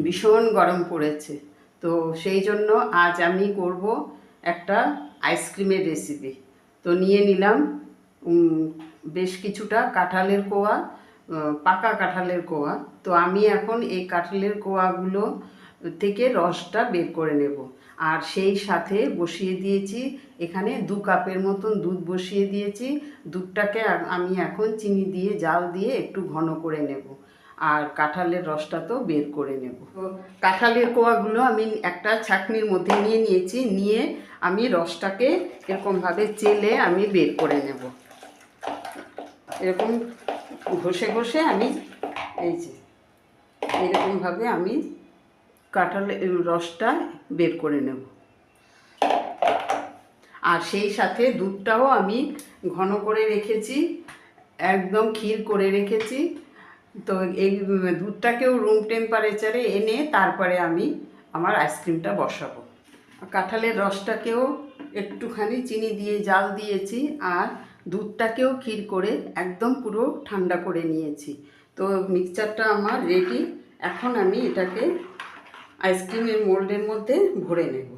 ভীষণ গরম পড়েছে, তো সেই জন্য আজ আমি করব একটা আইসক্রিমের রেসিপি। তো নিয়ে নিলাম বেশ কিছুটা কাঁঠালের কোয়া, পাকা কাঁঠালের কোয়া। তো আমি এখন এই কাঁঠালের কোয়াগুলো থেকে রসটা বের করে নেব। আর সেই সাথে বসিয়ে দিয়েছি এখানে 2 কাপের মতন দুধ বসিয়ে দিয়েছি। দুধটাকে আমি এখন চিনি দিয়ে জাল দিয়ে একটু ঘন করে নেব, আর কাঁঠালের রসটা তো বের করে নেব। তো কাঁঠালের কোয়াগুলো আমি একটা ছাঁকনির মধ্যে নিয়ে নিয়েছি, নিয়ে আমি রসটাকে এরকমভাবে চেলে আমি বের করে নেব। এরকম ঘষে ঘষে আমি এই যে এরকমভাবে আমি কাঁঠালের রসটা বের করে নেব। আর সেই সাথে দুধটাও আমি ঘন করে রেখেছি, একদম ক্ষীর করে রেখেছি। তো এই দুধটাকেও রুম টেম্পারেচারে এনে তারপরে আমি আমার আইসক্রিমটা বসাবো। কাঁঠালের রসটাকেও একটুখানি চিনি দিয়ে জাল দিয়েছি, আর দুধটাকেও ক্ষীর করে একদম পুরো ঠান্ডা করে নিয়েছি। তো মিক্সচারটা আমার রেডি। এখন আমি এটাকে আইসক্রিমের মোল্ডের মধ্যে ভরে নেব।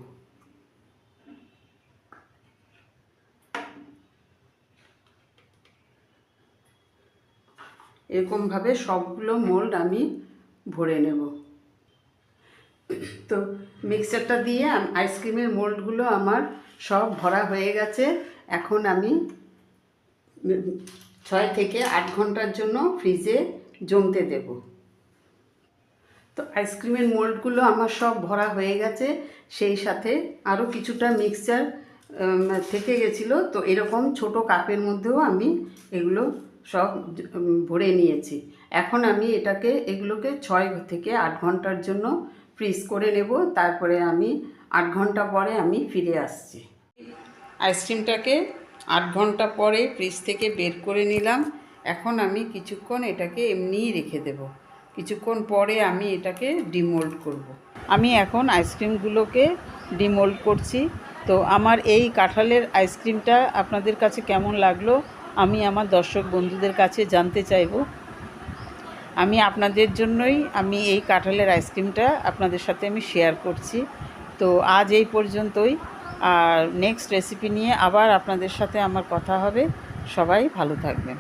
এরকমভাবে সবগুলো মোল্ড আমি ভরে নেব। তো মিক্সচারটা দিয়ে আইসক্রিমের মোল্ডগুলো আমার সব ভরা হয়ে গেছে। এখন আমি 6 থেকে 8 ঘন্টার জন্য ফ্রিজে জমতে দেব। তো আইসক্রিমের মোল্ডগুলো আমার সব ভরা হয়ে গেছে, সেই সাথে আরও কিছুটা মিক্সচার থেকে গেছিলো। তো এরকম ছোট কাপের মধ্যেও আমি এগুলো সব ভরে নিয়েছি। এখন আমি এগুলোকে 6 থেকে 8 ঘন্টার জন্য ফ্রিজ করে নেব। তারপরে আমি 8 ঘন্টা পরে আমি ফিরে আসছি। আইসক্রিমটাকে 8 ঘন্টা পরে ফ্রিজ থেকে বের করে নিলাম। এখন আমি কিছুক্ষণ এটাকে এমনিই রেখে দেব। কিছুক্ষণ পরে আমি এটাকে ডিমোল্ড করব। আমি এখন আইসক্রিমগুলোকে ডিমোল্ড করছি। তো আমার এই কাঁঠালের আইসক্রিমটা আপনাদের কাছে কেমন লাগলো আমি আমার দর্শক বন্ধুদের কাছে জানতে চাইব। আমি আপনাদের জন্যই আমি এই কাঁঠালের আইসক্রিমটা আপনাদের সাথে আমি শেয়ার করছি। তো আজ এই পর্যন্তই, আর নেক্সট রেসিপি নিয়ে আবার আপনাদের সাথে আমার কথা হবে। সবাই ভালো থাকবেন।